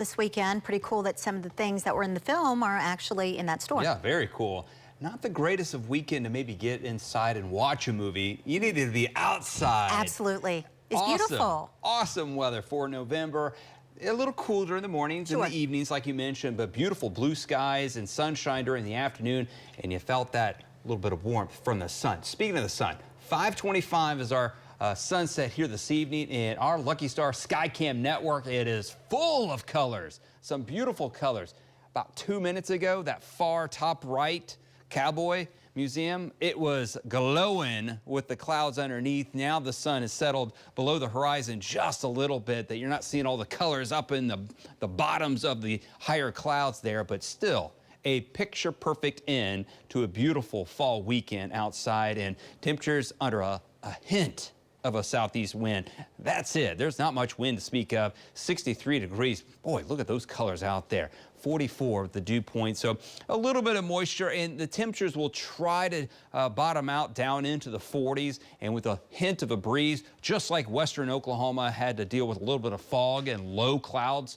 this weekend. Pretty cool that some of the things that were in the film are actually in that store. Yeah, very cool. Not the greatest of weekend to maybe get inside and watch a movie. You needed to be outside. Absolutely. It's awesome, beautiful. Awesome weather for November. A little cool during the mornings and the evenings, like you mentioned, but beautiful blue skies and sunshine during the afternoon, and you felt that little bit of warmth from the sun. Speaking of the sun, 5:25 is our sunset here this evening, and our Lucky Star Skycam network, it is full of colors, some beautiful colors. About 2 minutes ago, that far top right Cowboy Museum, it was glowing with the clouds underneath. Now the sun is settled below the horizon just a little bit, that you're not seeing all the colors up in the bottoms of the higher clouds there, but still a picture perfect end to a beautiful fall weekend outside, and temperatures under a hint of a southeast wind. That's it. There's not much wind to speak of. 63 degrees. Boy, look at those colors out there. 44 with the dew point, so a little bit of moisture, and the temperatures will try to bottom out down into the 40s, and with a hint of a breeze, just like western Oklahoma had to deal with a little bit of fog and low clouds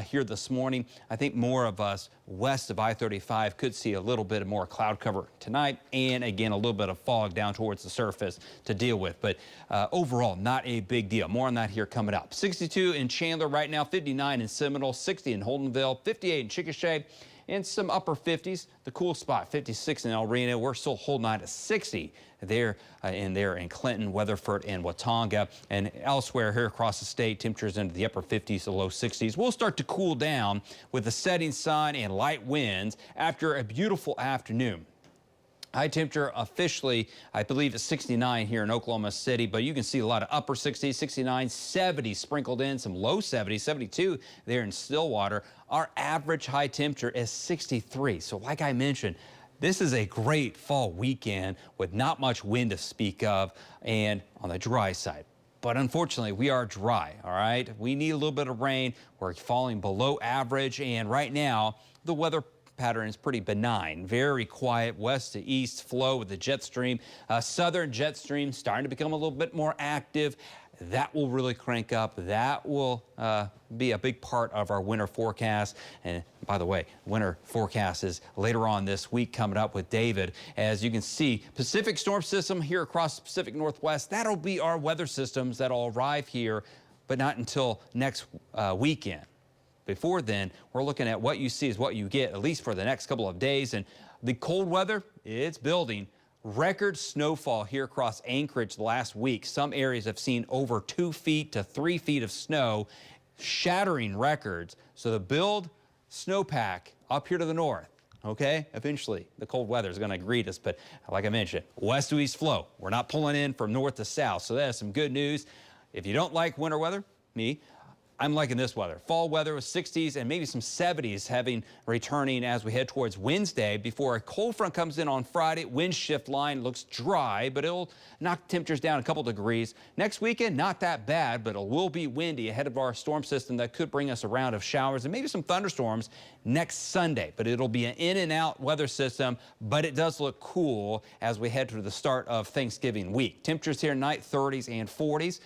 here this morning. I think more of us west of I-35 could see a little bit more cloud cover tonight, and again, a little bit of fog down towards the surface to deal with, but overall, not a big deal. More on that here coming up. 62 in Chandler right now, 59 in Seminole, 60 in Holdenville, 58 in Chickasha, and some upper 50s. The cool spot, 56 in El Reno. We're still holding on to 60 there in Clinton, Weatherford, and Watonga. And elsewhere here across the state, temperatures into the upper 50s to low 60s. We'll start to cool down with the setting sun and light winds after a beautiful afternoon. High temperature officially, I believe, is 69 here in Oklahoma City, but you can see a lot of upper 60s, 69, 70 sprinkled in, some low 70s, 72 there in Stillwater. Our average high temperature is 63. So like I mentioned, this is a great fall weekend with not much wind to speak of and on the dry side. But unfortunately, we are dry, all right? We need a little bit of rain. We're falling below average, and right now, the weather pattern is pretty benign. Very quiet west to east flow with the jet stream. Southern jet stream starting to become a little bit more active. That will really crank up. That will be a big part of our winter forecast. And by the way, winter forecast is later on this week coming up with David. As you can see, Pacific storm system here across the Pacific Northwest. That'll be our weather systems that'll arrive here, but not until next weekend. Before then, we're looking at what you see is what you get, at least for the next couple of days. And the cold weather, it's building. Record snowfall here across Anchorage the last week. Some areas have seen over 2 feet to 3 feet of snow, shattering records. So the build snowpack up here to the north. Okay, eventually the cold weather is going to greet us. But like I mentioned, west to east flow. We're not pulling in from north to south. So that's some good news. If you don't like winter weather, I'm liking this weather. Fall weather with 60s and maybe some 70s returning as we head towards Wednesday before a cold front comes in on Friday. Wind shift line looks dry, but it'll knock temperatures down a couple degrees. Next weekend, not that bad, but it will be windy ahead of our storm system that could bring us a round of showers and maybe some thunderstorms next Sunday. But it'll be an in and out weather system, but it does look cool as we head to the start of Thanksgiving week. Temperatures here tonight, 30s and 40s.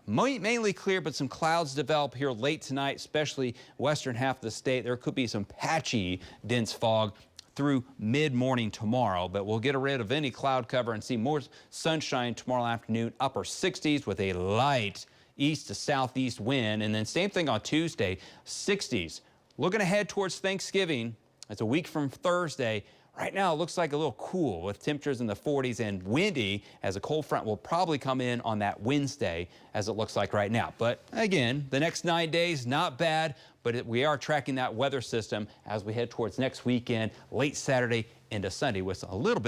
Mainly clear, but some clouds develop here late tonight, especially western half of the state. There could be some patchy dense fog through mid-morning tomorrow, but we'll get rid of any cloud cover and see more sunshine tomorrow afternoon, upper 60s with a light east to southeast wind. And then same thing on Tuesday, 60s. Looking ahead towards Thanksgiving, it's a week from Thursday. Right now, it looks like a little cool with temperatures in the 40s and windy, as a cold front will probably come in on that Wednesday, as it looks like right now. But again, the next 9 days, not bad, but we are tracking that weather system as we head towards next weekend, late Saturday into Sunday with a little bit